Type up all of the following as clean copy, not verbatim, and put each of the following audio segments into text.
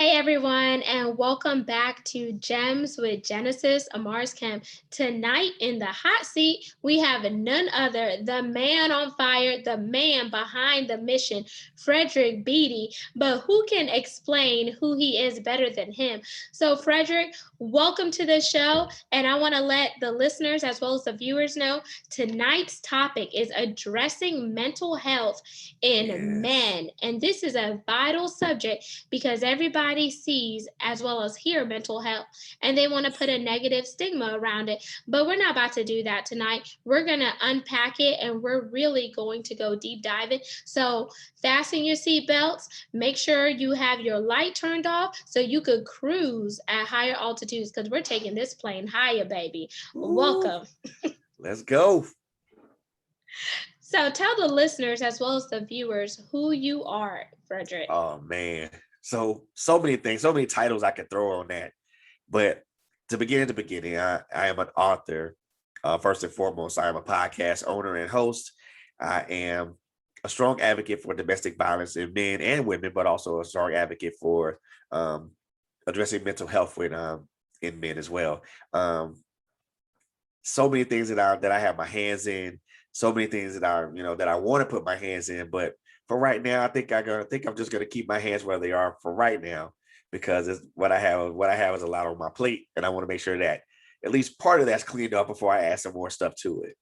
Hey everyone, and welcome back to Gems with Genesis Amaris Kemp. Tonight in the hot seat, we have none other, the man on fire, the man behind the mission, Frederick Beaty. But who can explain who he is better than him? So, Frederick, welcome to the show. And I want to let the listeners as well as the viewers know tonight's topic is addressing mental health in Yes. men. And this is a vital subject because everybody sees as well as hear mental health and they want to put a negative stigma around it. But we're not about to do that tonight. We're going to unpack it and we're really going to go deep diving. So fasten your seatbelts, make sure you have your light turned off so you could cruise at higher altitudes because we're taking this plane higher, baby. Ooh, Welcome. let's go. So tell the listeners as well as the viewers who you are, Frederick. Oh man. So many things, so many titles I could throw on that. But to begin at the beginning, I am an author. First and foremost, I am a podcast owner and host. I am a strong advocate for domestic violence in men and women, but also a strong advocate for um, addressing mental health in men as well. So many things that I have my hands in, so many things that I want to put my hands in, but for right now, I think I'm just gonna keep my hands where they are for right now because it's what I have is a lot on my plate, and I want to make sure that at least part of that's cleaned up before I add some more stuff to it.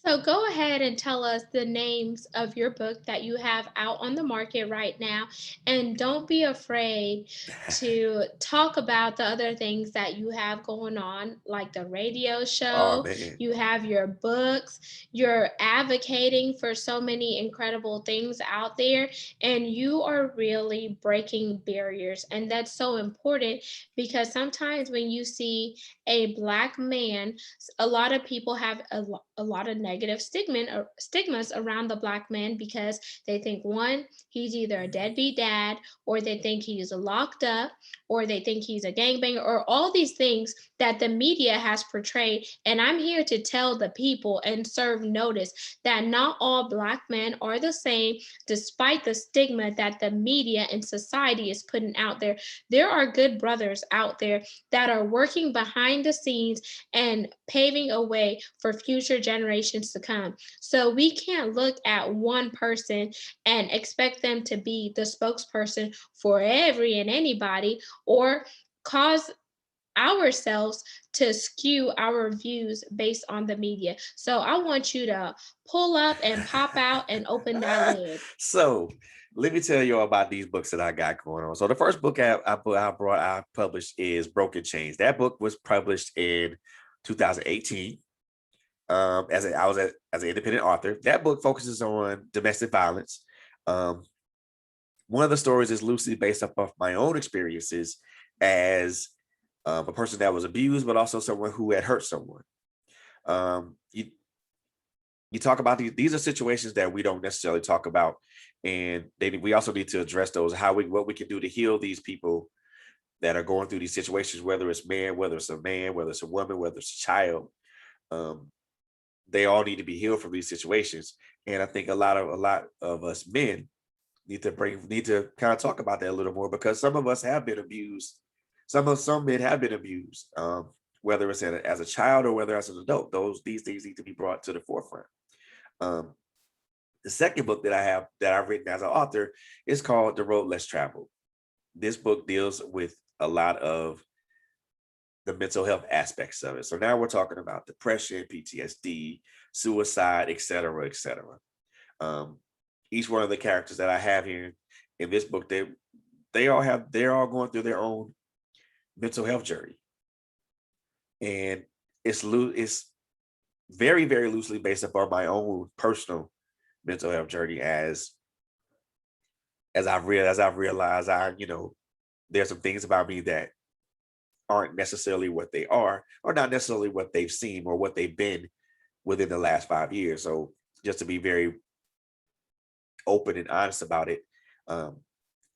So go ahead and tell us the names of your book that you have out on the market right now. And don't be afraid to talk about the other things that you have going on, like the radio Oh show, man. you have your books, you're advocating for so many incredible things out there, and you are really breaking barriers. And that's so important because sometimes when you see a Black man, a lot of people have a lot of negative stigmas around the Black man because they think one, he's either a deadbeat dad, or they think he's locked up, or they think he's a gangbanger, or all these things that the media has portrayed. And I'm here to tell the people and serve notice that not all Black men are the same, despite the stigma that the media and society is putting out there. There are good brothers out there that are working behind the scenes and paving a way for future generations to come. So we can't look at one person and expect them to be the spokesperson for every and anybody or cause ourselves to skew our views based on the media. So I want you to pull up and pop out and open that lid. So let me tell you all about these books that I got going on. So the first book I published is Broken Chains. That book was published in 2018. As an independent author. That book focuses on domestic violence. Um, One of the stories is loosely based off of my own experiences as a person that was abused, but also someone who had hurt someone. Um, you you talk about these are situations that we don't necessarily talk about, and we also need to address those, what we can do to heal these people that are going through these situations, whether it's whether it's a man, whether it's a woman, whether it's a child. Um, they all need to be healed from these situations. And I think a lot of us men need to kind of talk about that a little more because some of us have been abused. Some men have been abused, whether it's as a child or whether as an adult. These things need to be brought to the forefront. Um, the second book that I've written as an author is called The Road Less Traveled. This book deals with a lot of the mental health aspects of it. So now we're talking about depression, PTSD, suicide, et cetera, et cetera. Um, each one of the characters that I have here in this book, they're all going through their own mental health journey, and it's very very loosely based upon my own personal mental health journey as I've realized there's some things about me that aren't necessarily what they are, or not necessarily what they've seen or what they've been within the last 5 years. So just to be very open and honest about it, um,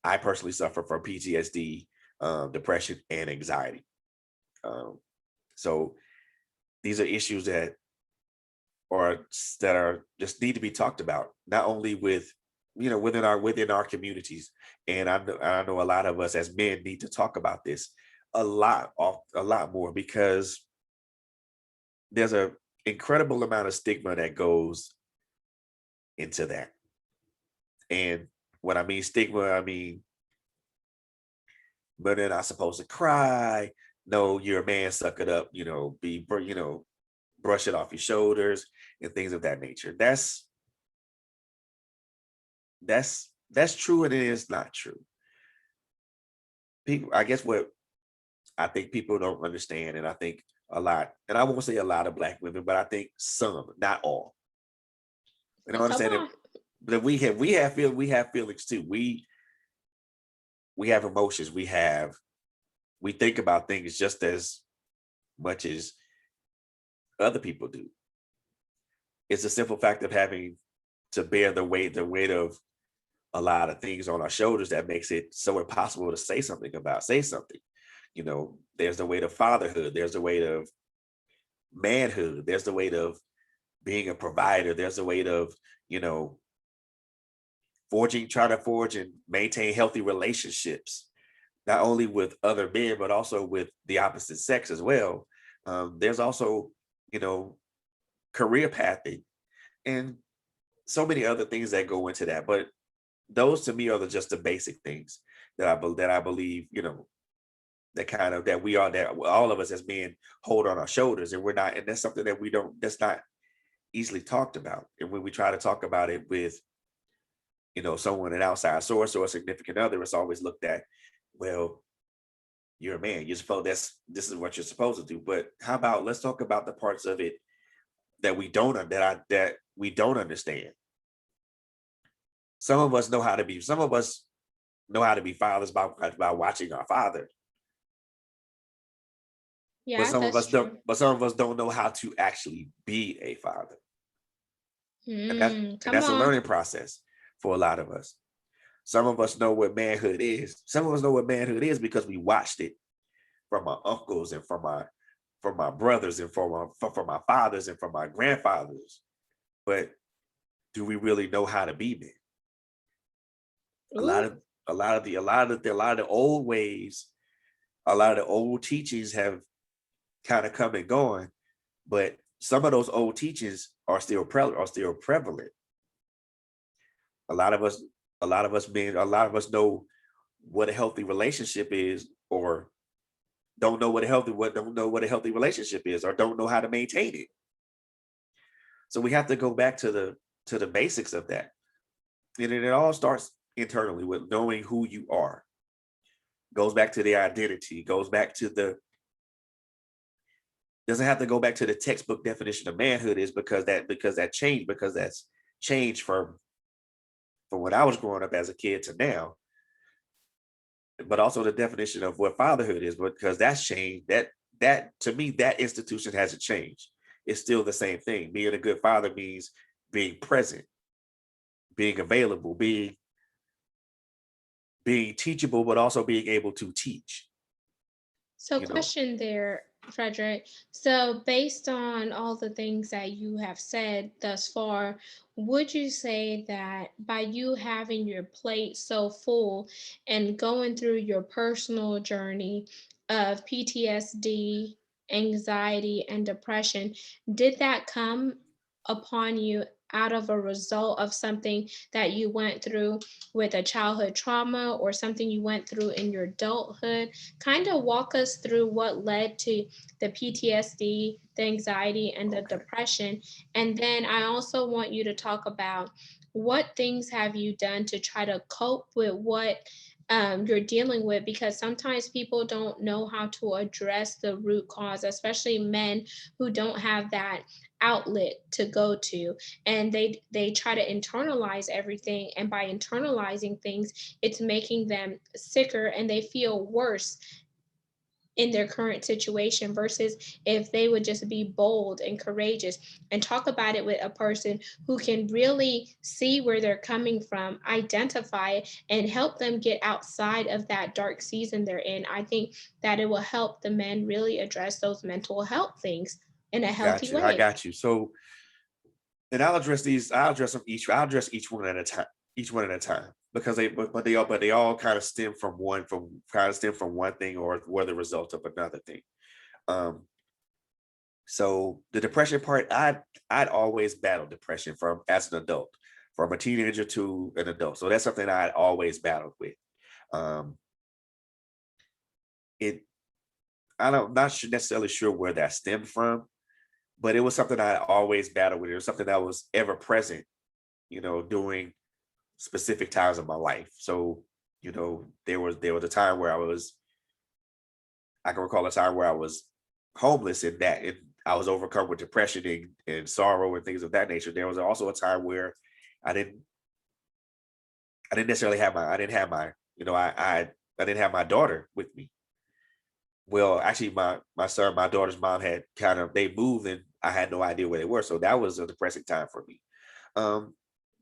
I personally suffer from PTSD, depression, and anxiety. Um, so these are issues that are just need to be talked about, not only within our communities. And I know a lot of us as men need to talk about this a lot more, because there's a incredible amount of stigma that goes into that. And when I mean stigma, I mean, but they're not supposed to cry. No, you're a man, suck it up, brush it off your shoulders and things of that nature. That's true, and it is not true. People, I guess what I think people don't understand, and I think a lot, and I won't say a lot of Black women, but I think some, not all. They don't Come understand on. that we have feelings too. We have emotions. We think about things just as much as other people do. It's a simple fact of having to bear the weight of a lot of things on our shoulders that makes it so impossible to say something. There's the weight of fatherhood, there's the weight of manhood, there's the weight of being a provider, there's the weight of, trying to forge and maintain healthy relationships, not only with other men, but also with the opposite sex as well. There's also, career pathing and so many other things that go into that. But those to me are just the basic things that I believe, that all of us as men hold on our shoulders, and we're not, and that's something that's not easily talked about. And when we try to talk about it with, someone, an outside source or a significant other, it's always looked at, well, you're a man, this is what you're supposed to do. But how about, let's talk about the parts of it that we don't understand. Some of us know how to be fathers by watching our father. But Yeah, some of that's us don't, true. know how to actually be a father. And Come that's a on. learning process for a lot of us. Some of us know what manhood is. Some of us know what manhood is because we watched it from our uncles and from my brothers and from my fathers and from my grandfathers. But do we really know how to be men? A lot Ooh. of the old ways, a lot of the old teachings have kind of come and gone, but some of those old teachings are still prevalent. A lot of us know what a healthy relationship is, or don't know what a healthy relationship is, or don't know how to maintain it. So we have to go back to the basics of that. And it all starts internally with knowing who you are. Goes back to the identity, doesn't have to go back to the textbook definition of manhood, is because that's changed from when I was growing up as a kid to now. But also the definition of what fatherhood is, because that's changed. That to me, that institution hasn't changed. It's still the same thing. Being a good father means being present, being available, being teachable, but also being able to teach. So, You know, question there, Frederick. So, based on all the things that you have said thus far, would you say that by you having your plate so full and going through your personal journey of PTSD, anxiety, and depression, did that come upon you out of a result of something that you went through with a childhood trauma or something you went through in your adulthood? Kind of walk us through what led to the PTSD, the anxiety, and the okay, depression. And then I also want you to talk about what things have you done to try to cope with what you're dealing with, because sometimes people don't know how to address the root cause, especially men who don't have that outlet to go to, and they try to internalize everything, and by internalizing things, it's making them sicker and they feel worse in their current situation, versus if they would just be bold and courageous and talk about it with a person who can really see where they're coming from, identify it, and help them get outside of that dark season they're in. I think that it will help the men really address those mental health things in a healthy got you. I way. got you. So, and I'll address each one at a time. each one at a time, because they all kind of stem from one thing, or were the result of another thing. So the depression part, I'd always battled depression from as an adult, from a teenager to an adult. So that's something I'd always battled with. Um, it I don't not necessarily sure where that stemmed from, but it was something I always battled with. It was something that was ever present, during specific times of my life. So, there was a time where I can recall a time where I was homeless, and I was overcome with depression and sorrow and things of that nature. There was also a time where I didn't I didn't necessarily have my I didn't have my I didn't have my daughter with me. Well, actually, my daughter's mom had they moved, and I had no idea where they were. So that was a depressing time for me. Um,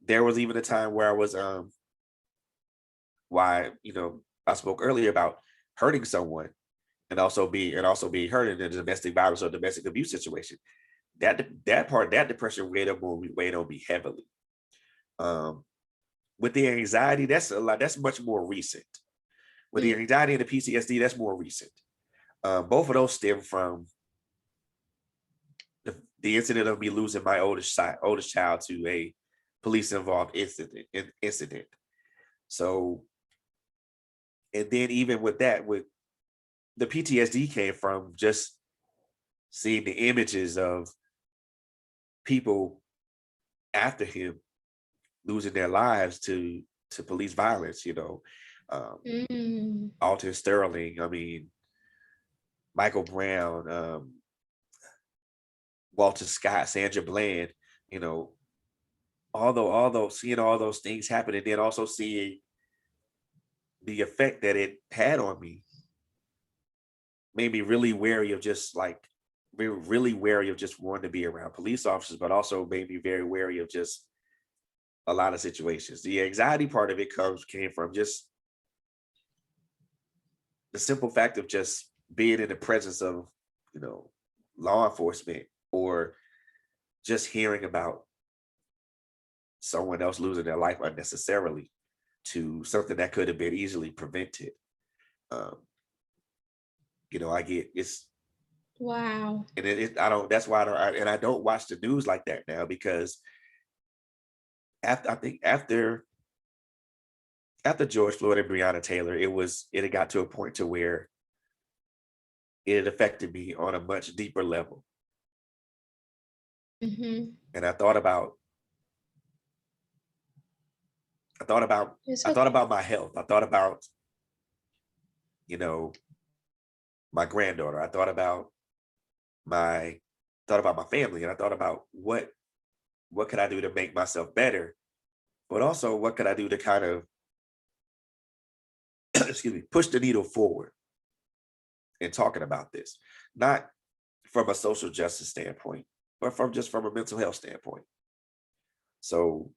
there was even a time where I was why, I spoke earlier about hurting someone, and also being hurt in a domestic violence or domestic abuse situation. That depression weighed on me heavily. Um, with the anxiety, that's much more recent. With the anxiety and the PTSD, that's more recent. Both of those stem from the incident of me losing my oldest child to a police involved incident. So, and then even with that, with the PTSD came from just seeing the images of people after him losing their lives to police violence. Um, Alton Sterling. I mean, Michael Brown, Walter Scott, Sandra Bland. You know, although seeing all those things happen, and then also seeing the effect that it had on me, made me really wary of really wary of just wanting to be around police officers, but also made me very wary of just a lot of situations. The anxiety part of it came from just the simple fact of just being in the presence of, you know, law enforcement, or just hearing about someone else losing their life unnecessarily to something that could have been easily prevented. Um, I get it's Wow. and I don't. That's why I don't watch the news like that now, because after George Floyd and Breonna Taylor, it had got to a point to where it had affected me on a much deeper level. And It's I thought okay. about my health. I thought about, you know, my granddaughter. My thought about my family, and I thought about what could I do to make myself better, but also what could I do to kind of excuse me, push the needle forward in talking about this, not from a social justice standpoint, but from a mental health standpoint. So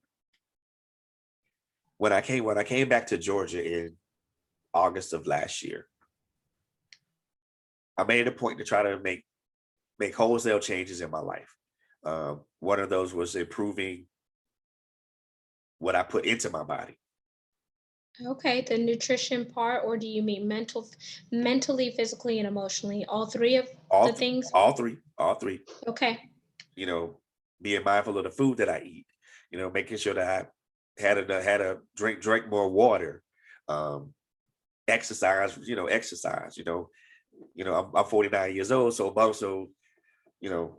when I came back to Georgia in August of last year, I made it a point to try to make wholesale changes in my life. One of those was improving what I put into my body. Okay, the nutrition part, or do you mean mentally, physically, and emotionally? All three of the All th- things? all three. Okay. You know, being mindful of the food that I eat. Making sure that I had a drink more water, um, exercise. Exercise. I'm 49 years old, so also,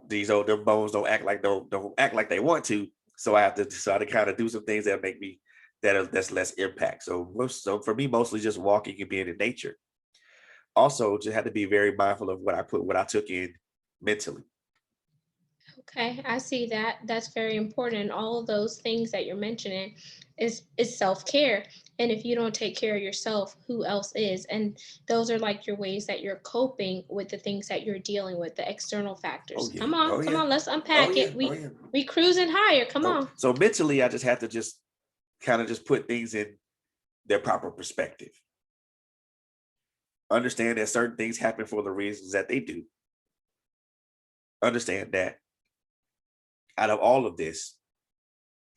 these old them bones don't act like they want to. So I have to kind of do some things that make me that's less impact. So for me, mostly just walking and being in nature. Also, just had to be very mindful of what I took in mentally. Okay, I see that. That's very important. All of those things that you're mentioning is self-care. And if you don't take care of yourself, who else is? And those are like your ways that you're coping with the things that you're dealing with, the external Oh factors. yeah. Oh Come yeah. on, let's Oh unpack yeah. it. Oh We yeah. we cruising higher. Come So on. so mentally, I just had to just kind of just put things in their proper perspective. Understand that certain things happen for the reasons that they do. Understand that out of all of this,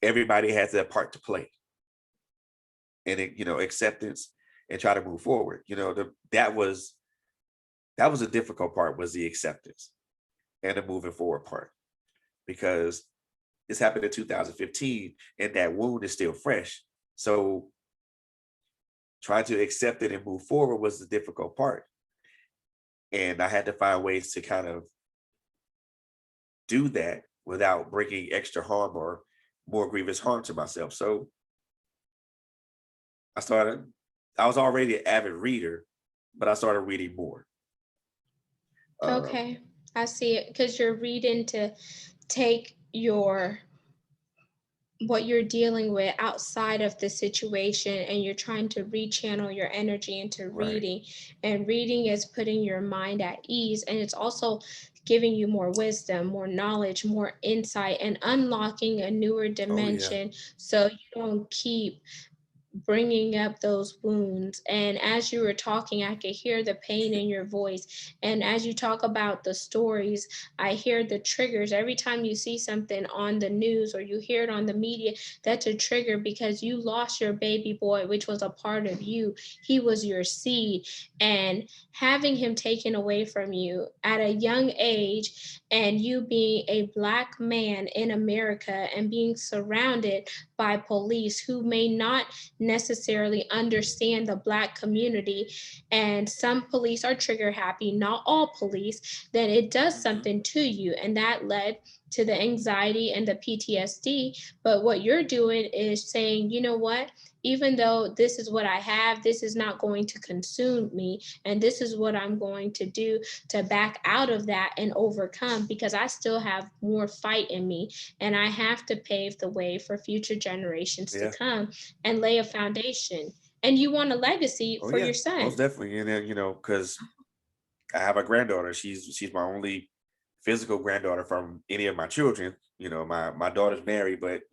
everybody has their part to play. and acceptance, and try to move forward. That was a difficult part, was the acceptance and the moving forward part, because this happened in 2015 and that wound is still fresh. So trying to accept it and move forward was the difficult part. And I had to find ways to kind of do that without bringing extra harm or more grievous harm to myself. So I was already an avid reader, but I started reading more. Okay, I see it, because you're reading to take what you're dealing with outside of the situation, and you're trying to rechannel your energy into Right. reading. And reading is putting your mind at ease, and it's also giving you more wisdom, more knowledge, more insight, and unlocking a newer Oh yeah. dimension, so you don't keep bringing up those wounds. And as you were talking, I could hear the pain in your voice. And as you talk about the stories, I hear the triggers. Every time you see something on the news or you hear it on the media, that's a trigger, because you lost your baby boy, which was a part of you. He was your seed. And having him taken away from you at a young age, and you being a Black man in America and being surrounded by police who may not necessarily understand the Black community, and some police are trigger happy, not all police, then it does something to you. And that led to the anxiety and the PTSD. But what you're doing is saying, you know what? Even though this is what I have, this is not going to consume me. And this is what I'm going to do to back out of that and overcome, because I still have more fight in me. And I have to pave the way for future generations to come and lay a foundation. And you want a legacy Oh for yeah, your son. most definitely. And then, because I have a granddaughter. She's my only physical granddaughter from any of my children. My daughter's married, but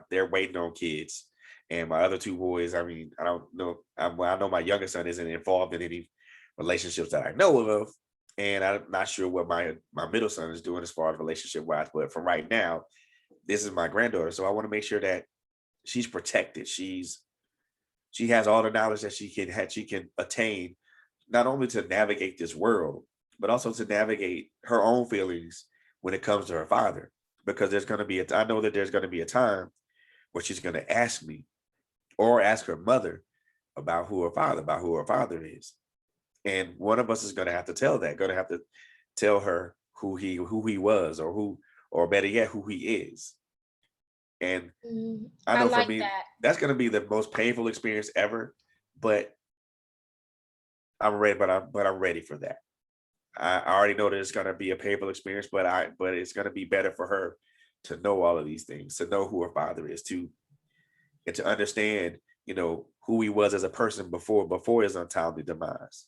they're waiting on kids. And my other two boys, I mean, I don't know. I know my youngest son isn't involved in any relationships that I know of, and I'm not sure what my middle son is doing as far as relationship wise. But for right now, this is my granddaughter, so I want to make sure that she's protected. She has all the knowledge that she can attain, not only to navigate this world, but also to navigate her own feelings when it comes to her father. Because I know that there's going to be a time where she's going to ask me or ask her mother about who her father is. And one of us is going to have to going to have to tell her who he was, or better yet, who he is. And I I know for like me, that. that's going to be the most painful experience ever, but I'm ready, I'm ready for that. I already know that it's going to be a painful experience, but it's going to be better for her to know all of these things, to know who her father is, and to understand, who he was as a person before his untimely demise.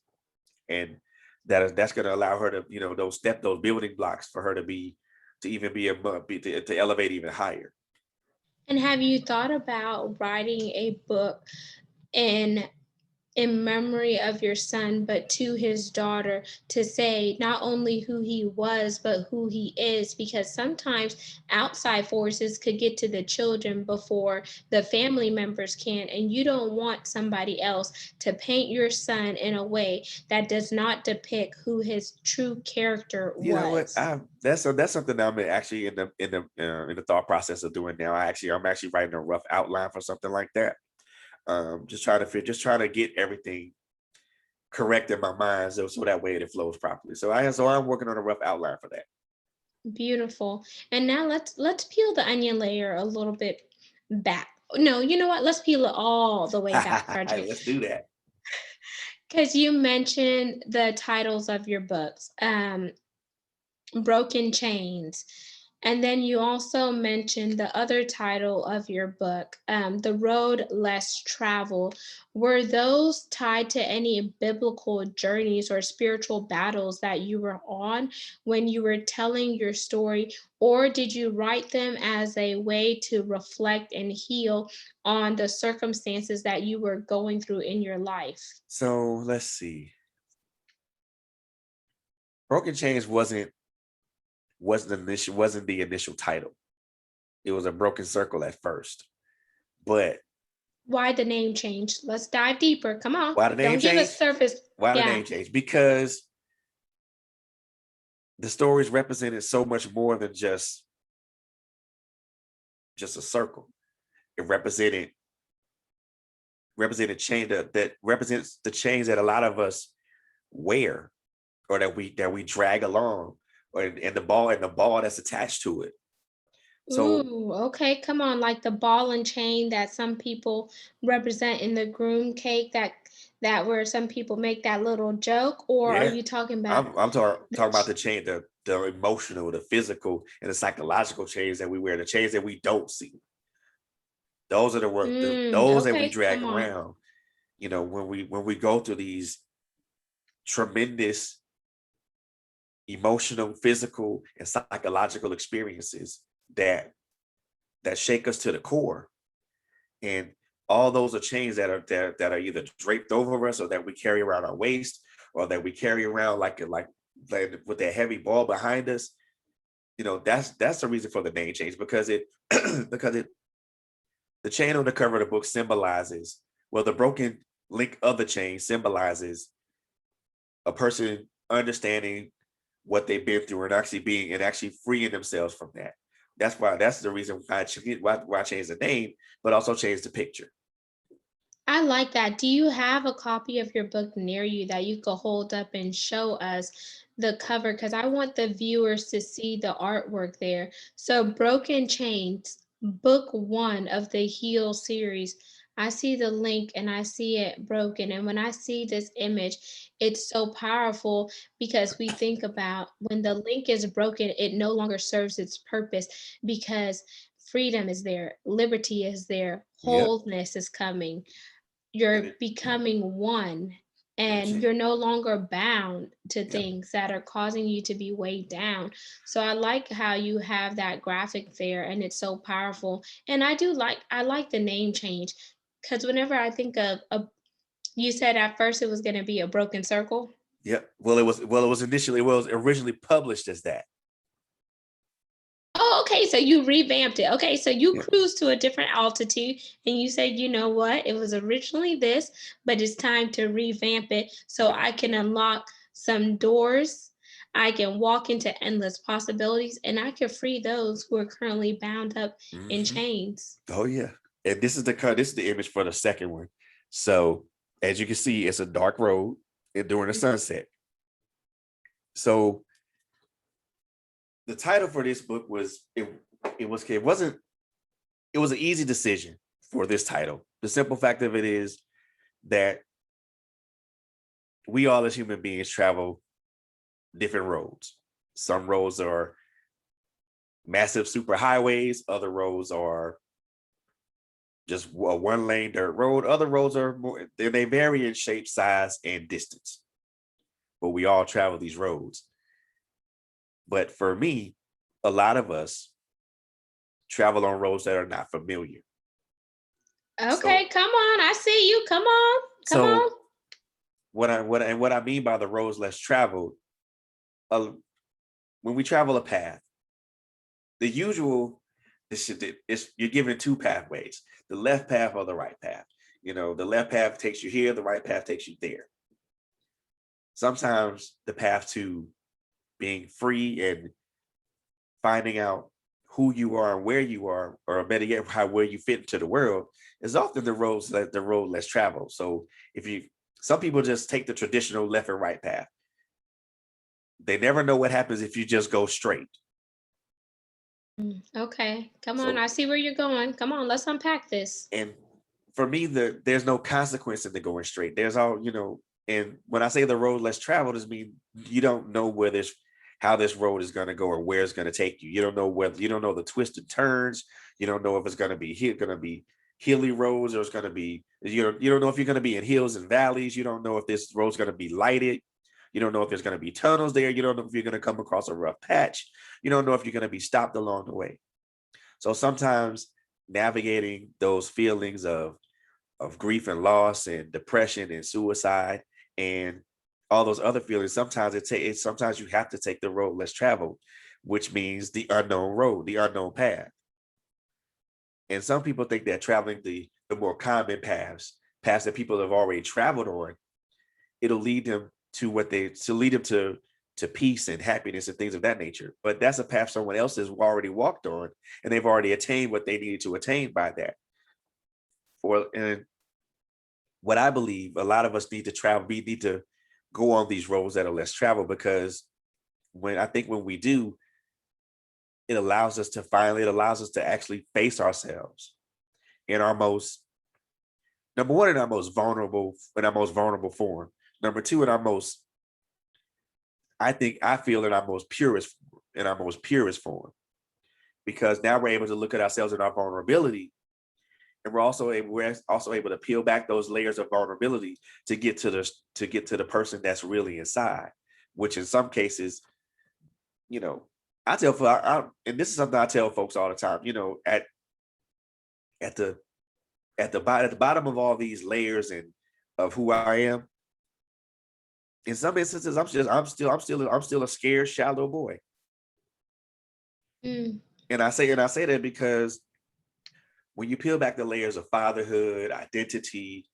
And that's going to allow her to, those building blocks for her to elevate even higher. And have you thought about writing a book in memory of your son, but to his daughter, to say not only who he was, but who he is? Because sometimes outside forces could get to the children before the family members can, and you don't want somebody else to paint your son in a way that does not depict who his true character You know what? was. That's something that I'm actually in the thought process of doing now. I'm actually writing a rough outline for something like that. Just trying to get everything correct in my mind, so that way it flows properly. So I'm working on a rough outline for that. Beautiful. And now let's peel the onion layer a little bit back. No, you know what? Let's peel it all the way back, Frederick. Let's do that. Because you mentioned the titles of your books, Broken Chains. And then you also mentioned the other title of your book, The Road Less Traveled. Were those tied to any biblical journeys or spiritual battles that you were on when you were telling your story? Or did you write them as a way to reflect and heal on the circumstances that you were going through in your life? So let's see. Broken Chains wasn't the initial title. It was a broken circle at first, but Why the name change? Let's dive deeper. Come on. Why the name Don't give us change? surface. Why the Yeah. name change? Because the stories represented so much more than just a circle. It represented change that represents the chains that a lot of us wear, or that we drag along, or and the ball that's attached to it. So Ooh, okay. Come on. Like the ball and chain that some people represent in the groom cake, that where some people make that little joke, or are yeah, you talking about I'm the talking about the chain, the emotional, the physical, and the psychological chains that we wear, the chains that we don't see. Those are those that we okay, drag come on. around. When we go through these tremendous emotional, physical, and psychological experiences that shake us to the core. And all those are chains that are either draped over us, or that we carry around our waist, or that we carry around like with that heavy ball behind us. That's the reason for the name change, because it because it the chain on the cover of the book symbolizes, well, the broken link of the chain symbolizes a person understanding what they've been through, and actually freeing themselves from that. That's the reason why I changed the name, but also changed the picture. I like that. Do you have a copy of your book near you that you could hold up and show us the cover? Because I want the viewers to see the artwork there. So, Broken Chains, book one of the Heal series. I see the link and I see it broken. And when I see this image, it's so powerful because we think about when the link is broken, it no longer serves its purpose because freedom is there, liberty is there, Yep. wholeness is coming, And you're it becoming one, and the and chain. you're no longer bound to Yep. things that are causing you to be weighed down. So I like how you have that graphic there and it's so powerful. And I like the name change because whenever I think of a, you said at first it was going to be a broken circle. Yep. Well, it was originally published as that. Oh, okay. So you revamped it. Okay. So you Yep. cruised to a different altitude and you said, you know what? It was originally this, but it's time to revamp it so I can unlock some doors. I can walk into endless possibilities and I can free those who are currently bound up in Hmm. chains. Oh yeah. And this is the image for the second one. So as you can see, it's a dark road and during the sunset. So the title for this book it was an easy decision for this title. The simple fact of it is that we all as human beings travel different roads. Some roads are massive super highways, other roads are just a one lane dirt road. Other roads are more, they vary in shape, size, and distance. But we all travel these roads. But for me, a lot of us travel on roads that are not familiar. Okay, So come on. I see you. Come on. Come so on. what I mean by the roads less traveled, uh, when we travel a path, the usual is you're given two pathways: the left path or the right path. The left path takes you here, the right path takes you there. Sometimes the path to being free and finding out who you are and where you are, or better yet, where you fit into the world, is often the road less traveled. So if you some people just take the traditional left and right path. They never know what happens if you just go straight. Okay, come on. So I see where you're going. Come on, let's unpack this. and for me, there's no consequence in the going straight. There's and when I say the road less traveled, is mean you don't know how this road is going to go or where it's going to take you. You don't know the twisted turns. You don't know if it's going to be hilly roads, or it's going to be you don't know if you're going to be in hills and valleys. You don't know if this road's going to be lighted. You don't know if there's going to be tunnels there. You don't know if you're going to come across a rough patch. You don't know if you're going to be stopped along the way. So sometimes navigating those feelings of grief and loss and depression and suicide and all those other feelings, sometimes you have to take the road less traveled, which means the unknown road, the unknown path. And some people think that traveling the more common paths that people have already traveled on, it'll lead them to lead them to peace and happiness and things of that nature. But that's a path someone else has already walked on, and they've already attained what they needed to attain by that. And what I believe, a lot of us need to travel, we need to go on these roads that are less traveled, because when we do, it allows us to actually face ourselves in our most, number one, in our most vulnerable form. Number two, I feel in our most purest form, because now we're able to look at ourselves in our vulnerability, and we're also able to peel back those layers of vulnerability to get to the person that's really inside, which in some cases, and this is something I tell folks all the time, at the bottom of all these layers and of who I am, in some instances, I'm still a scared, shallow boy. And I say that because when you peel back the layers of fatherhood, identity,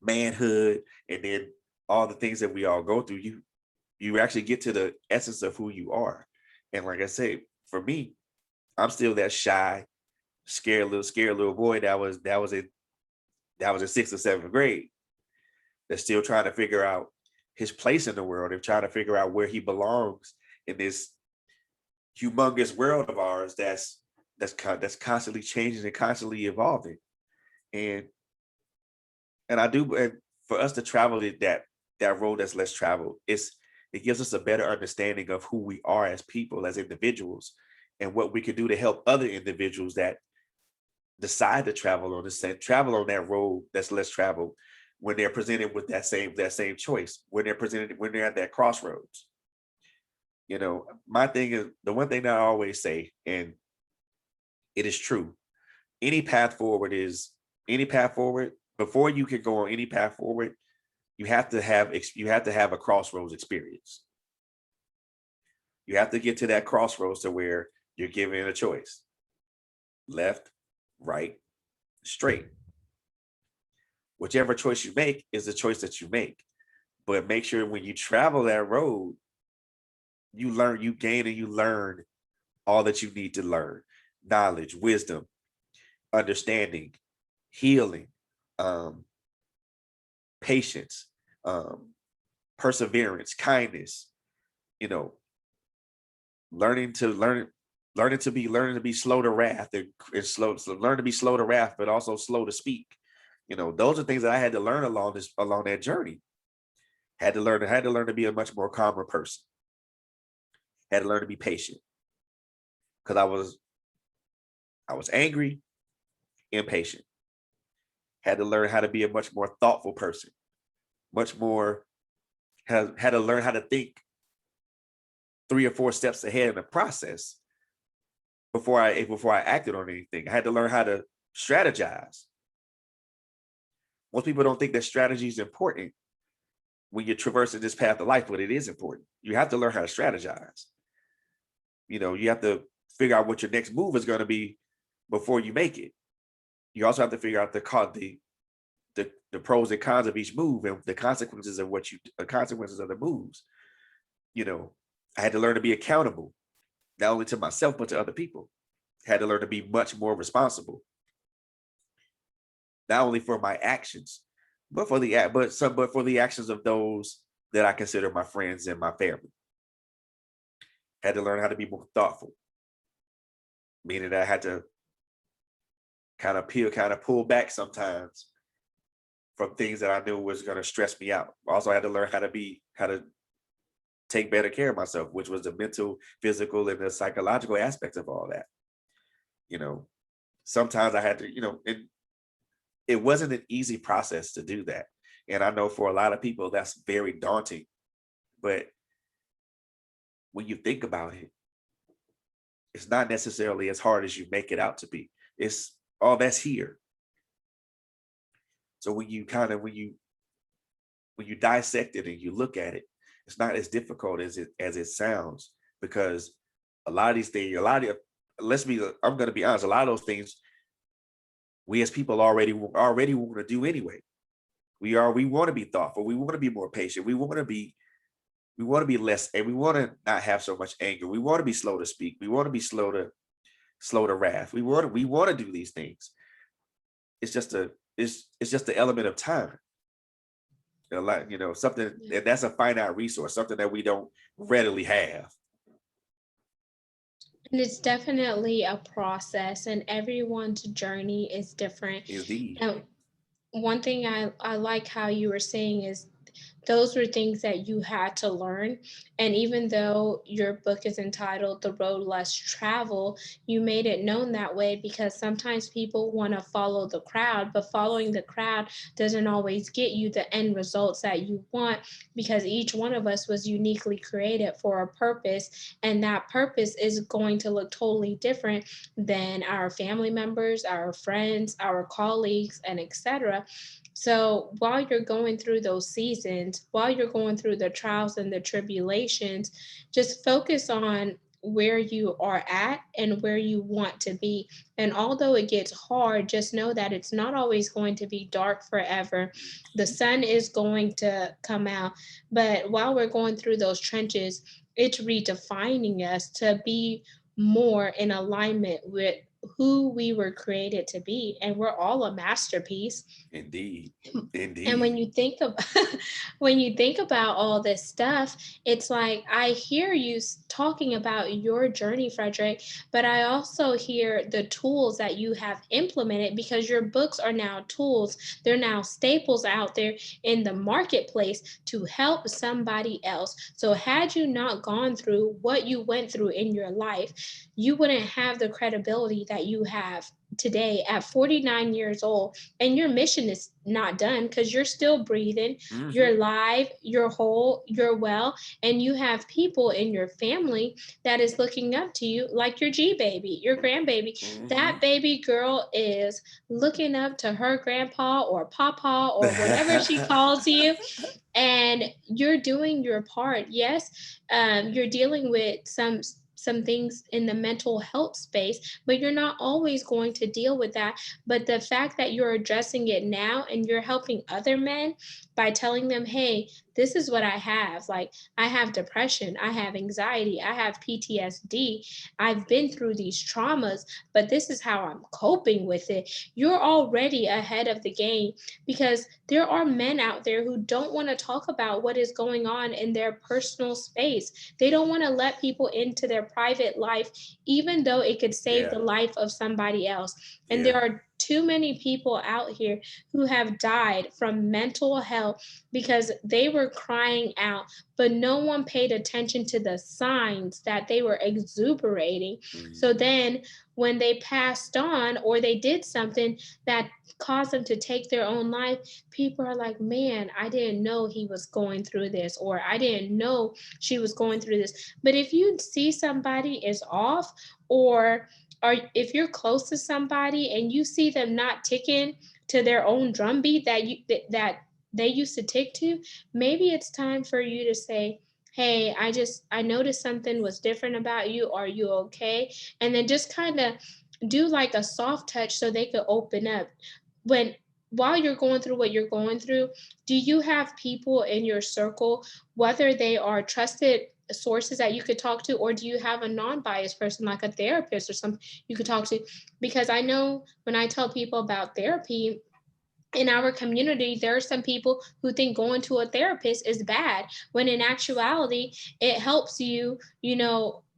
manhood, and then all the things that we all go through, you actually get to the essence of who you are. And like I say, for me, I'm still that shy, scared little boy that was in 6th or 7th grade, that's still trying to figure out his place in the world and trying to figure out where he belongs in this humongous world of ours that's constantly changing and constantly evolving. And for us to travel that road that's less traveled, it gives us a better understanding of who we are as people, as individuals, and what we can do to help other individuals that decide to travel on that road that's less traveled, when they're presented with that same choice, when they're at that crossroads. My thing is, the one thing that I always say, and it is true, any path forward, before you can go on any path forward, you have to have a crossroads experience. You have to get to that crossroads to where you're given a choice: left, right, straight. Whichever choice you make is the choice that you make. But make sure when you travel that road, you gain and you learn all that you need to learn: knowledge, wisdom, understanding, healing, patience, perseverance, kindness, learning to be slow to wrath, learn to be slow to wrath, but also slow to speak. Those are things that I had to learn along that journey. Had to learn to be a much more calmer person. Had to learn to be patient, because I was angry, impatient. Had to learn how to be a much more thoughtful person. Had to learn how to think 3 or 4 steps ahead in the process before I acted on anything. I had to learn how to strategize. Most people don't think that strategy is important when you're traversing this path of life, but it is important. You have to learn how to strategize. You have to figure out what your next move is going to be before you make it. You also have to figure out the pros and cons of each move and the consequences of the moves. I had to learn to be accountable, not only to myself, but to other people. I had to learn to be much more responsible, not only for my actions, but for the actions of those that I consider my friends and my family. I had to learn how to be more thoughtful, meaning that I had to kind of pull back sometimes from things that I knew was going to stress me out. Also, I had to learn how to take better care of myself, which was the mental, physical, and the psychological aspects of all that. Sometimes I had to, it wasn't an easy process to do that. And I know for a lot of people, that's very daunting. But when you think about it, it's not necessarily as hard as you make it out to be. It's all that's here. So when you dissect it and you look at it, it's not as difficult as it sounds, because a lot of these things, I'm going to be honest, a lot of those things we as people already want to do anyway. We want to be thoughtful. We want to be more patient. We want to be less, and we want to not have so much anger. We want to be slow to speak. We want to be slow to wrath. We want to do these things. It's just the element of time. A lot, something, and that's a finite resource, something that we don't readily have. And it's definitely a process, and everyone's journey is different. Indeed. And one thing I like how you were saying is those were things that you had to learn. And even though your book is entitled The Road Less Traveled, you made it known that way because sometimes people want to follow the crowd, but following the crowd doesn't always get you the end results that you want, because each one of us was uniquely created for a purpose. And that purpose is going to look totally different than our family members, our friends, our colleagues, and etc. So while you're going through those seasons, while you're going through the trials and the tribulations, just focus on where you are at and where you want to be. And although it gets hard, just know that it's not always going to be dark forever. The sun is going to come out. But while we're going through those trenches, it's redefining us to be more in alignment with who we were created to be. And we're all a masterpiece. Indeed. And when you think of when you think about all this stuff, it's like I hear you talking about your journey, Frederick, but I also hear the tools that you have implemented, because your books are now tools. They're now staples out there in the marketplace to help somebody else. So had you not gone through what you went through in your life, you wouldn't have the credibility that you have today at 49 years old. And your mission is not done, because you're still breathing, you're live, you're whole, you're well, and you have people in your family that is looking up to you, like your G baby, your grandbaby. That baby girl is looking up to her grandpa or papa or whatever she calls you, and you're doing your part. Yes, you're dealing with some things in the mental health space, but you're not always going to deal with that. But the fact that you're addressing it now and you're helping other men by telling them, hey, this is what I have. Like, I have depression, I have anxiety, I have PTSD. I've been through these traumas, but this is how I'm coping with it. You're already ahead of the game, because there are men out there who don't want to talk about what is going on in their personal space. They don't want to let people into their private life, even though it could save the life of somebody else. And there are too many people out here who have died from mental health because they were crying out, but no one paid attention to the signs that they were exuberating. So then when they passed on or they did something that caused them to take their own life, people are like, man, I didn't know he was going through this, or I didn't know she was going through this. But if you see somebody is off, or if you're close to somebody and you see them not ticking to their own drumbeat that they used to tick to, maybe it's time for you to say, hey, I noticed something was different about you. Are you okay? And then just kind of do like a soft touch so they could open up. While you're going through what you're going through, do you have people in your circle, whether they are trusted sources that you could talk to, or do you have a non-biased person like a therapist or something you could talk to? Because I know when I tell people about therapy in our community, there are some people who think going to a therapist is bad, when in actuality, it helps you,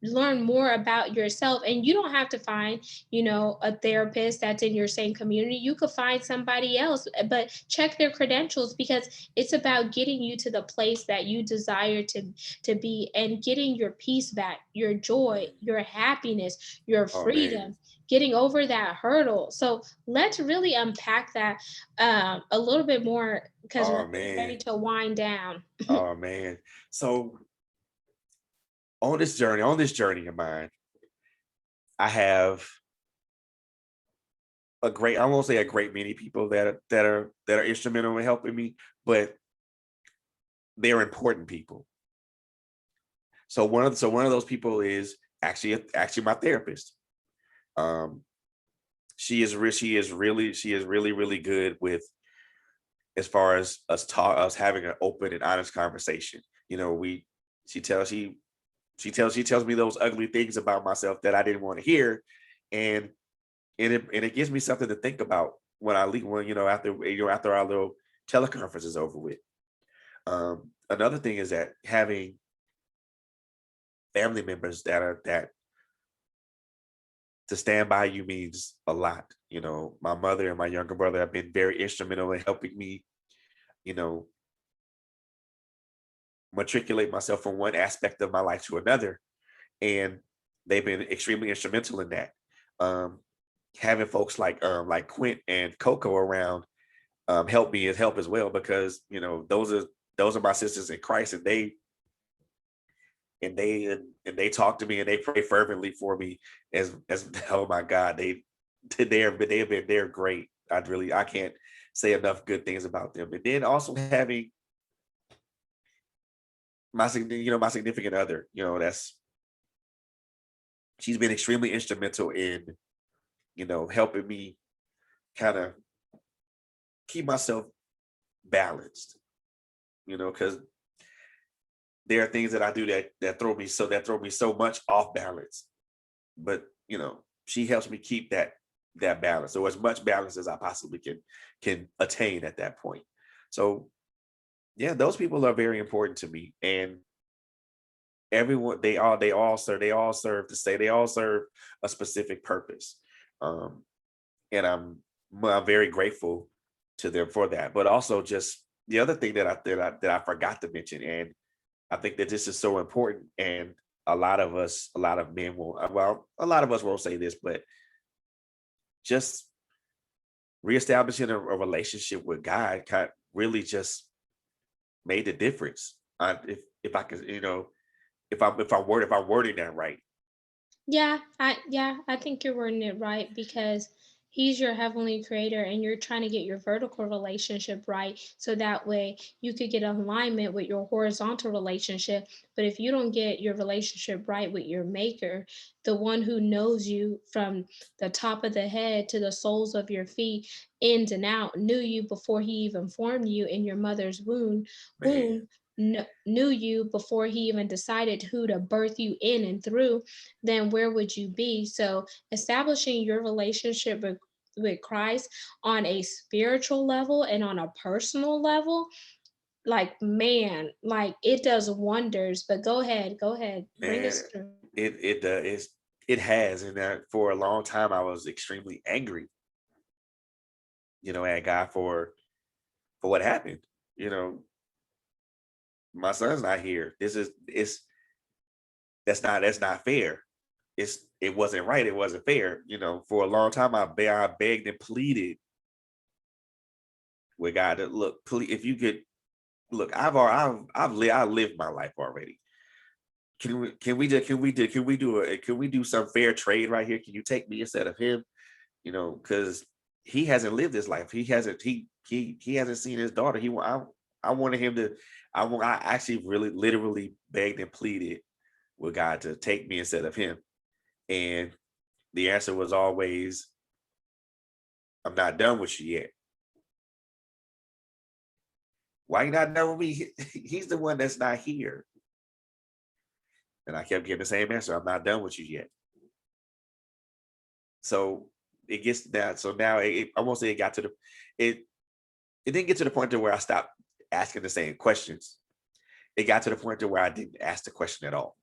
learn more about yourself. And you don't have to find, a therapist that's in your same community. You could find somebody else, but check their credentials, because it's about getting you to the place that you desire to be, and getting your peace back, your joy, your happiness, your freedom, getting over that hurdle. So let's really unpack that a little bit more, because we're getting ready to wind down. Oh man. So on this journey of mine, I have I won't say a great many people that are instrumental in helping me, but they're important people. So one of those people is actually my therapist. she is really, really good with, as far as us having an open and honest conversation. You know, she tells she tells me those ugly things about myself that I didn't want to hear, and it gives me something to think about when I leave, when, after our little teleconference is over with. Another thing is that having family members that to stand by you means a lot. You know, my mother and my younger brother have been very instrumental in helping me, you know, matriculate myself from one aspect of my life to another. And they've been extremely instrumental in that. Um, Having folks like Quint and Coco around help me as help as well, because those are my sisters in Christ, and they talk to me and they pray fervently for me as oh my God, they're great. I can't say enough good things about them. And then also having my significant other, that's she's been extremely instrumental in helping me kind of keep myself balanced, because there are things that I do that throw me so much off balance. But she helps me keep that balance, or as much balance as I possibly can attain at that point. So yeah, those people are very important to me, and everyone they all serve a specific purpose. Um, and I'm very grateful to them for that. But also, just the other thing that I forgot to mention, and I think that this is so important, and a lot of men will, well, a lot of us won't say this, but just reestablishing a relationship with God kind of really just made the difference. If I could, if I'm wording that right. Yeah, I think you're wording it right because he's your heavenly creator and you're trying to get your vertical relationship right so that way you could get alignment with your horizontal relationship. But if you don't get your relationship right with your maker, the one who knows you from the top of the head to the soles of your feet, ins and out, knew you before he even formed you in your mother's Man, womb, knew you before he even decided who to birth you in and through, then where would you be? So establishing your relationship with Christ on a spiritual level and on a personal level, like man, like it does wonders. But go ahead, bring man, us through. it has, and that for a long time I was extremely angry, at God for what happened. You know, my son's not here. This is it's that's not fair. It wasn't right. It wasn't fair. For a long time I begged and pleaded with God to look, please, if you could look, I lived my life already. Can we do some fair trade right here? Can you take me instead of him? Because he hasn't lived his life. He hasn't seen his daughter. I wanted him to. I actually really literally begged and pleaded with God to take me instead of him, and the answer was always, "I'm not done with you yet." Why you not done with me? He's the one that's not here. And I kept getting the same answer. I'm not done with you yet. So it gets that. So now I won't say it got to it. It didn't get to the point to where I stopped asking the same questions. It got to the point to where I didn't ask the question at all,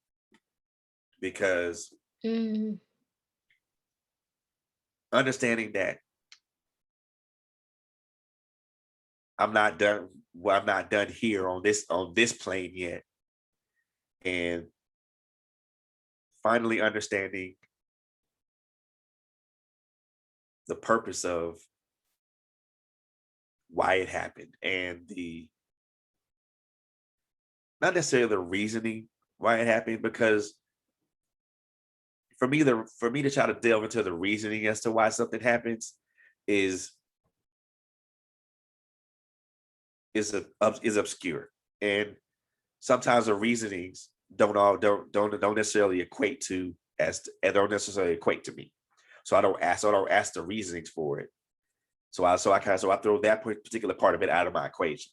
because Mm, understanding that I'm not done. Well, I'm not done here on this plane yet, and finally understanding the purpose of why it happened, and the not necessarily the reasoning why it happened, because for me to try to delve into the reasoning as to why something happens is is obscure, and sometimes the reasonings don't necessarily equate to and don't necessarily equate to me. So I don't ask the reasonings for it. So I throw that particular part of it out of my equation.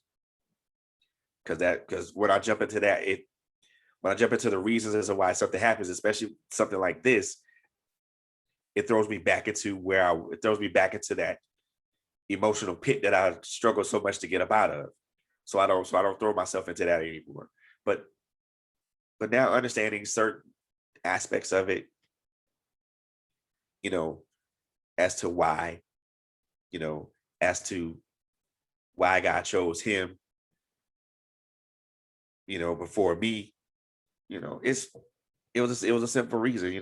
Because when I jump into the reasons as to why something happens, especially something like this, it throws me back into that emotional pit that I struggle so much to get up out of. So I don't throw myself into that anymore. But now understanding certain aspects of it, as to why God chose him, before me, it was a simple reason.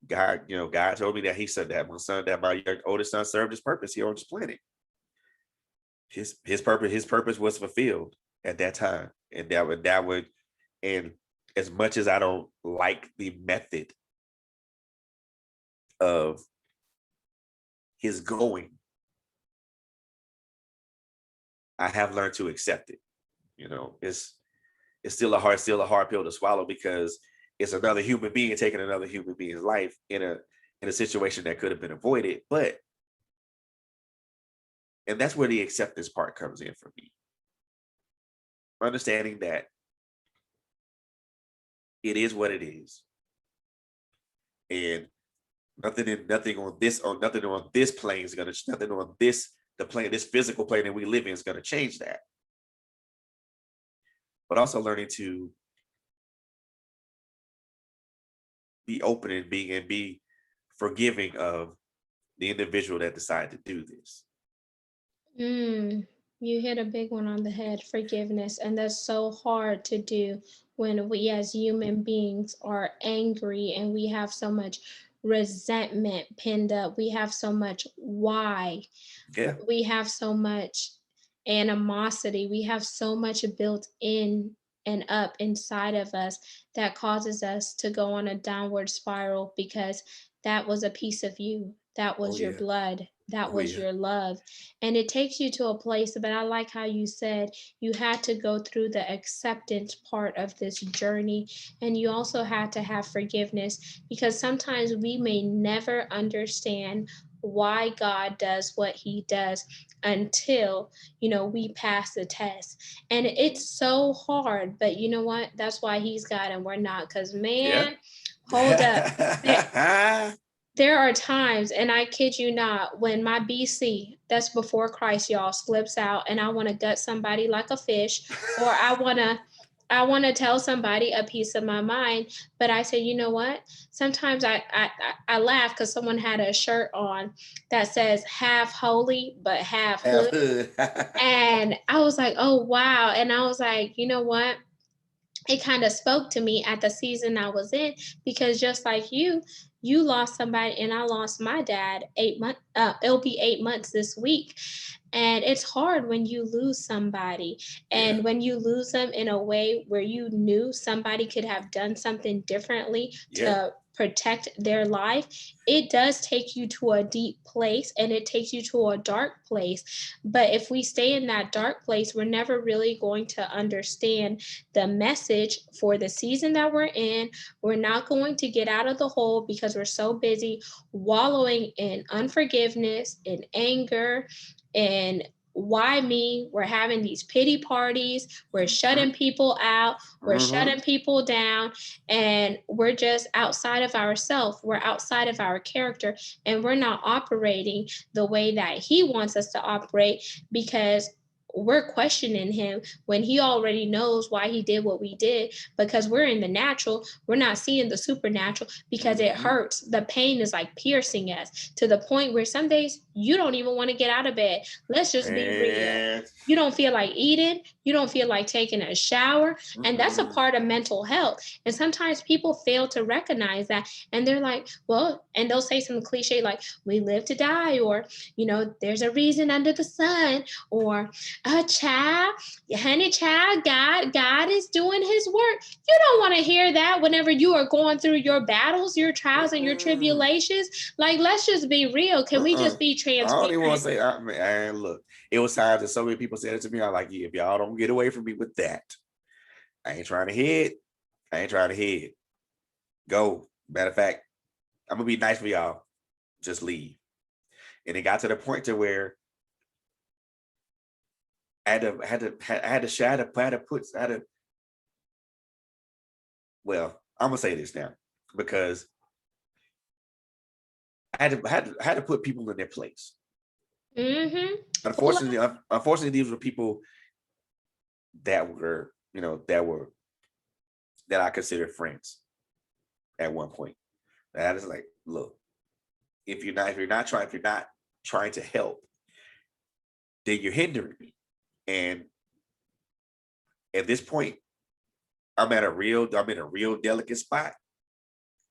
God told me that he said that my oldest son served his purpose here on this planet. His purpose was fulfilled at that time. And and as much as I don't like the method of his going, I have learned to accept it. It's still a hard pill to swallow, because it's another human being taking another human being's life in a situation that could have been avoided. And that's where the acceptance part comes in for me. Understanding that it is what it is. And nothing on this plane is nothing on this physical plane that we live in is gonna change that. But also learning to be open and be forgiving of the individual that decided to do this. You hit a big one on the head, forgiveness. And that's so hard to do when we as human beings are angry and we have so much resentment pinned up. We have so much why. Yeah. We have so much animosity. We have so much built in and up inside of us that causes us to go on a downward spiral, because that was a piece of you. That Oh was your yeah. blood. That Oh was yeah. your love. And it takes you to a place, but I like how you said you had to go through the acceptance part of this journey. And you also had to have forgiveness, because sometimes we may never understand why God does what he does until, we pass the test. And it's so hard, but you know what? That's why he's God and we're not. Because, Yeah. man, hold up. There are times, and I kid you not, when my BC, that's before Christ, y'all, slips out and I want to gut somebody like a fish, or I want to tell somebody a piece of my mind, but I say, you know what? Sometimes I laugh because someone had a shirt on that says half holy but half hood. And I was like, oh wow. And I was like, you know what? It kind of spoke to me at the season I was in, because just like you lost somebody and I lost my dad 8 months. It'll be 8 months this week. And it's hard when you lose somebody, and Yeah. when you lose them in a way where you knew somebody could have done something differently Yeah. to protect their life. It does take you to a deep place and it takes you to a dark place. But if we stay in that dark place, we're never really going to understand the message for the season that we're in. We're not going to get out of the hole because we're so busy wallowing in unforgiveness, in anger, and why me? We're having these pity parties. We're shutting people out. We're shutting people down. And we're just outside of ourselves. We're outside of our character. And we're not operating the way that he wants us to operate, because we're questioning him when he already knows why he did what we did. Because we're in the natural, we're not seeing the supernatural, because it hurts. The pain is like piercing us to the point where some days you don't even want to get out of bed. Let's just be real. You don't feel like eating. You don't feel like taking a shower. And that's a part of mental health. And sometimes people fail to recognize that. And they're like, well, and they'll say some cliche like, we live to die, or, there's a reason under the sun, or child, honey, child, God is doing his work. You don't want to hear that whenever you are going through your battles, your trials, and your tribulations. Like, let's just be real. Can we just be transparent? I don't even want to say, man, look, it was times that so many people said it to me. I'm like, yeah, if y'all don't get away from me with that, I ain't trying to hear it. Go. Matter of fact, I'm gonna be nice for y'all. Just leave. And it got to the point to where I had to put. Well, I'm gonna say this now because I had to put people in their place. Mm-hmm. Unfortunately, these were people that were, that I considered friends at one point. And I was like, look, if you're not trying to help, then you're hindering me. And at this point, I'm in a real delicate spot.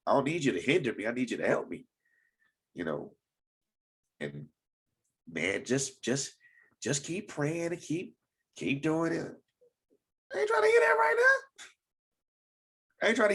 I don't need you to hinder me. I need you to help me. And man, just keep praying and keep doing it. I ain't trying to hear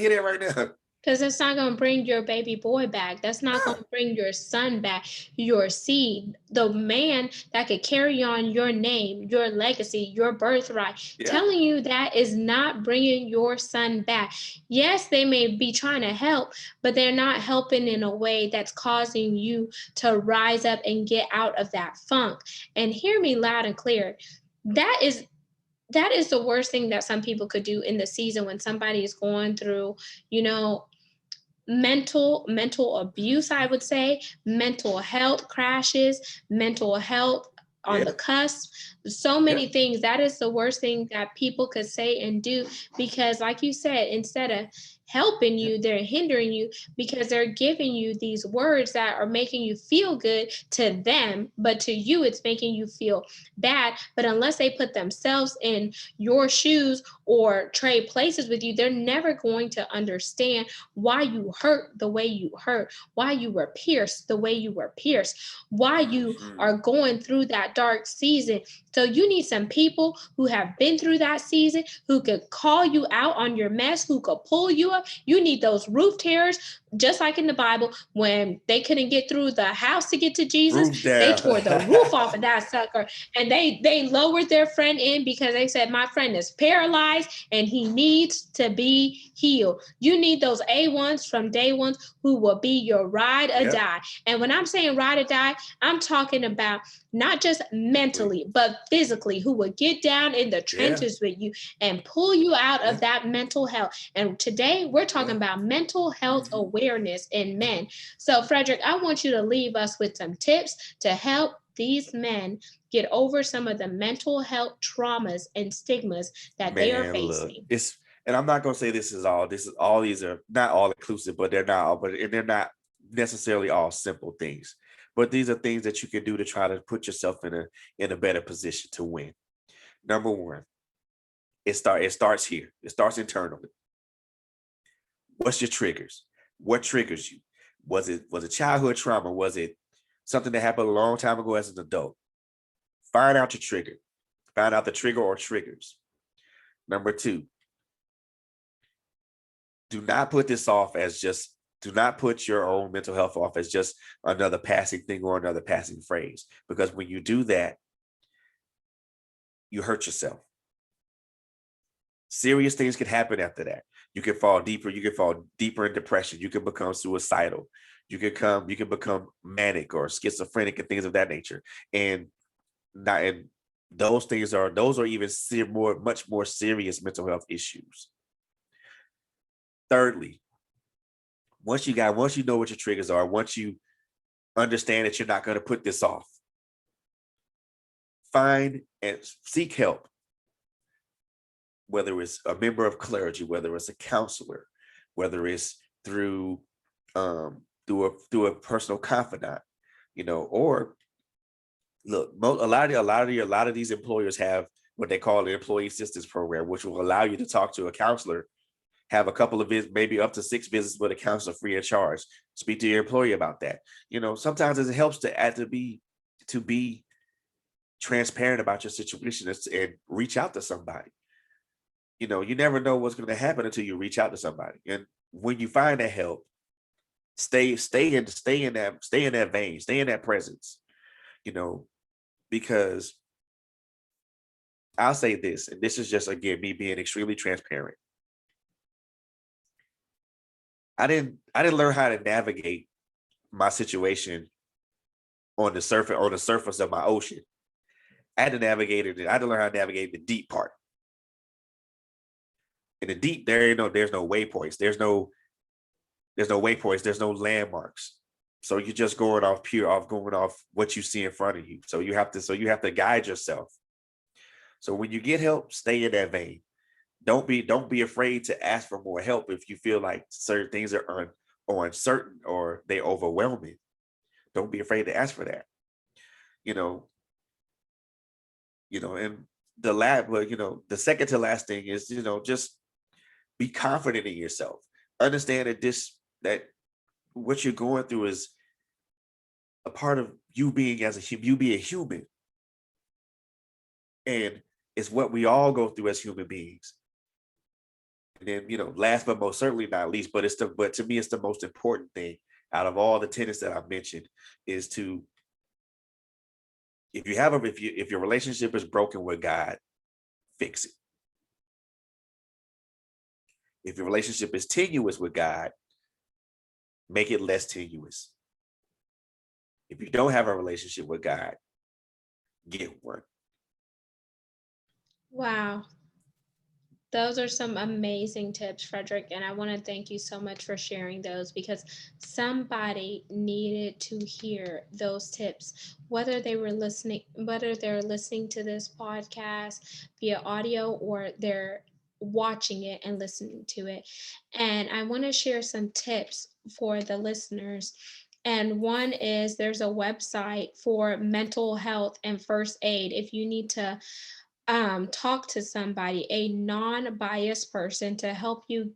that right now. Because it's not going to bring your baby boy back. That's not going to bring your son back, your seed, the man that could carry on your name, your legacy, your birthright. Yeah. Telling you that is not bringing your son back. Yes, they may be trying to help, but they're not helping in a way that's causing you to rise up and get out of that funk. And hear me loud and clear. That is the worst thing that some people could do in the season when somebody is going through, mental abuse, I would say, mental health crashes, mental health on the cusp, so many things. That is the worst thing that people could say and do, because like you said, instead of helping you, they're hindering you, because they're giving you these words that are making you feel good to them, but to you it's making you feel bad. But unless they put themselves in your shoes or trade places with you, they're never going to understand why you hurt the way you hurt, why you were pierced the way you were pierced, why you are going through that dark season. So you need some people who have been through that season, who could call you out on your mess, who could pull you up. You need those roof terrors, just like in the Bible, when they couldn't get through the house to get to Jesus, they tore the roof off of that sucker, and they lowered their friend in because they said, my friend is paralyzed and he needs to be healed. You need those A1s from day ones who will be your ride or die. And when I'm saying ride or die, I'm talking about not just mentally, but physically, who will get down in the trenches with you and pull you out of that mental health. And today we're talking about mental health awareness in men. So Frederick, I want you to leave us with some tips to help these men get over some of the mental health traumas and stigmas that they are facing. Look, and I'm not going to say these are not all inclusive, but they're not necessarily all simple things. But these are things that you can do to try to put yourself in a better position to win. Number one, it starts here. It starts internally. What's your triggers? What triggers you? Was it childhood trauma? Was it something that happened a long time ago as an adult? Find out your trigger. Find out the trigger or triggers. Number two, do not put your own mental health off as just another passing thing or another passing phrase. Because when you do that, you hurt yourself. Serious things can happen after that. You can fall deeper in depression. You can become suicidal. You can become manic or schizophrenic and things of that nature. And those are even much more serious mental health issues. Thirdly, once you know what your triggers are, once you understand that you're not going to put this off, find and seek help. Whether it's a member of clergy, whether it's a counselor, whether it's through a personal confidant, or look, a lot of these employers have what they call an employee assistance program, which will allow you to talk to a counselor, have a couple of visits, maybe up to 6 visits with a counselor free of charge. Speak to your employee about that. Sometimes it helps to be transparent about your situation and reach out to somebody. You never know what's going to happen until you reach out to somebody. And when you find that help, stay in that vein, stay in that presence, because I'll say this, and this is just, again, me being extremely transparent. I didn't learn how to navigate my situation on the surface of my ocean. I had to navigate it. I had to learn how to navigate the deep part. In the deep, there's no waypoints. There's no waypoints. There's no landmarks. So you're just going off what you see in front of you. So you have to guide yourself. So when you get help, stay in that vein. Don't be afraid to ask for more help if you feel like certain things are uncertain or they overwhelming. Don't be afraid to ask for that. And the second to last thing is, just be confident in yourself. Understand that what you're going through is a part of you being you being human. And it's what we all go through as human beings. And then, last but most certainly not least, but to me, it's the most important thing out of all the tenets that I've mentioned is to, if your relationship is broken with God, fix it. If your relationship is tenuous with God, make it less tenuous. If you don't have a relationship with God, get one. Wow. Those are some amazing tips, Frederick, and I want to thank you so much for sharing those because somebody needed to hear those tips, whether they're listening to this podcast via audio or they're watching it and listening to it. And I want to share some tips for the listeners. And one is there's a website for mental health and first aid. If you need to talk to somebody, a non-biased person to help you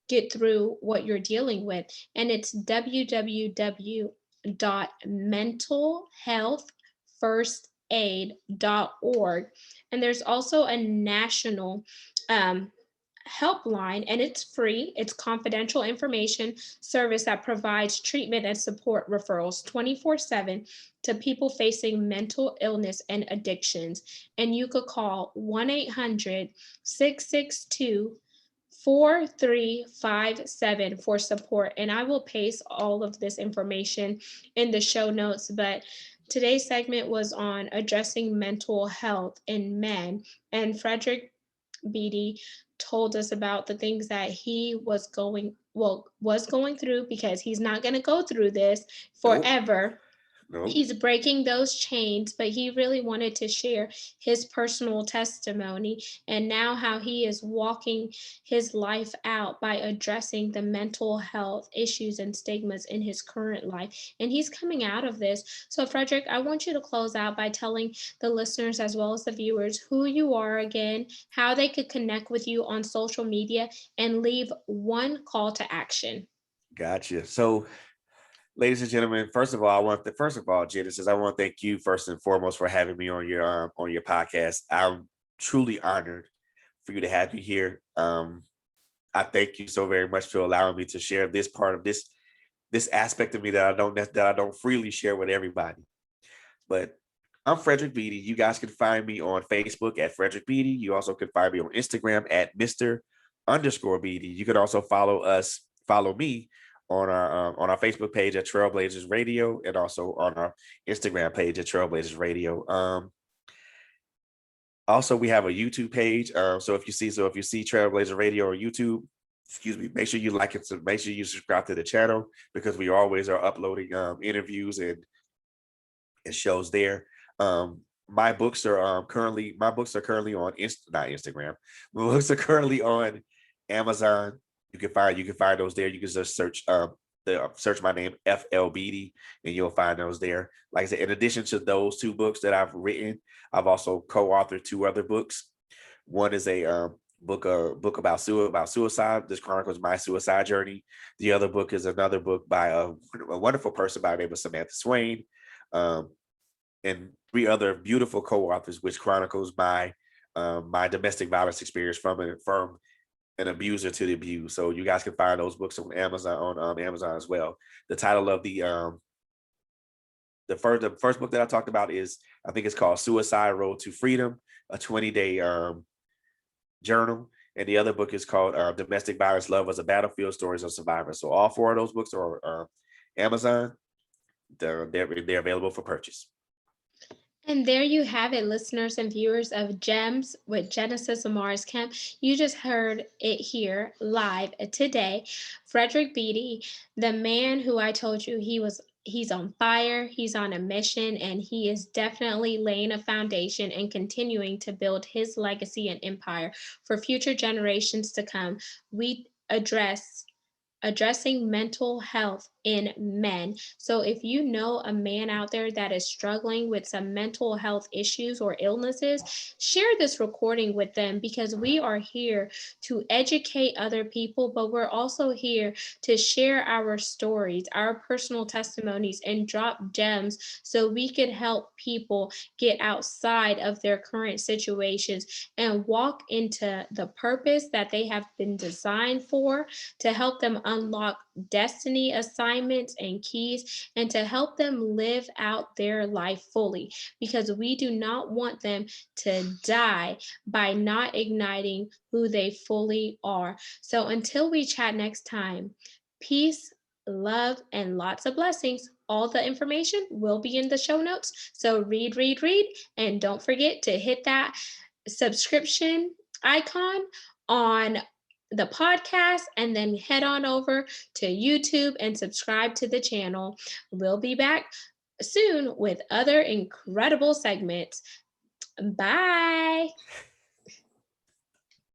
get through what you're dealing with. And it's www.mentalhealthfirstaid.org. And there's also a national helpline, and it's free. It's confidential information service that provides treatment and support referrals 24/7 to people facing mental illness and addictions. And you could call 1-800-662-4357 for support. And I will paste all of this information in the show notes. But today's segment was on addressing mental health in men. And Frederick Beaty told us about the things that he was going through, because he's not going to go through this forever. Nope. He's breaking those chains, but he really wanted to share his personal testimony and now how he is walking his life out by addressing the mental health issues and stigmas in his current life. And he's coming out of this. So, Frederick, I want you to close out by telling the listeners as well as the viewers who you are again, how they could connect with you on social media, and leave one call to action. Gotcha. So, ladies and gentlemen, first of all, Genesis, I want to thank you first and foremost for having me on your podcast. I'm truly honored for you to have me here. I thank you so very much for allowing me to share this part of this aspect of me that I don't freely share with everybody. But I'm Frederick Beaty. You guys can find me on Facebook at Frederick Beaty. You also can find me on Instagram at Mr_Beaty. You can also follow me on our Facebook page at trailblazerzradio, and also on our Instagram page at trailblazerzradio. Also, we have a YouTube page. So if you see Trailblazer Radio on YouTube, make sure you like it. So make sure you subscribe to the channel, because we always are uploading interviews and shows there. My books are currently on not Instagram. My books are currently on Amazon. You can find those there. You can just search my name, FL Beaty, and you'll find those there. Like I said, in addition to those two books that I've written, I've also co-authored two other books. One is a book about suicide. This chronicles my suicide journey. The other book is another book by a wonderful person by the name of Samantha Swain, and three other beautiful co-authors, which chronicles my domestic violence experience from an abuser to the abused. So you guys can find those books on Amazon as well. The title of the first book that I talked about is, I think it's called Suicide Road to Freedom, a 20-day journal. And the other book is called Domestic Violence: Love as a Battlefield, Stories of Survivors. So all four of those books are Amazon. They're available for purchase. And there you have it, listeners and viewers of Gems with Genesis Amaris Kemp. You just heard it here live today. Frederick Beaty, the man who I told you he's on fire, he's on a mission, and he is definitely laying a foundation and continuing to build his legacy and empire for future generations to come. We addressing mental health in men. So if you know a man out there that is struggling with some mental health issues or illnesses, share this recording with them, because we are here to educate other people, but we're also here to share our stories, our personal testimonies, and drop gems so we could help people get outside of their current situations and walk into the purpose that they have been designed for, to help them unlock destiny assignments and keys, and to help them live out their life fully, because we do not want them to die by not igniting who they fully are. So until we chat next time, peace, love, and lots of blessings. All the information will be in the show notes. So read, read, read, and don't forget to hit that subscription icon on the podcast, and then head on over to YouTube and subscribe to the channel. We'll be back soon with other incredible segments. Bye.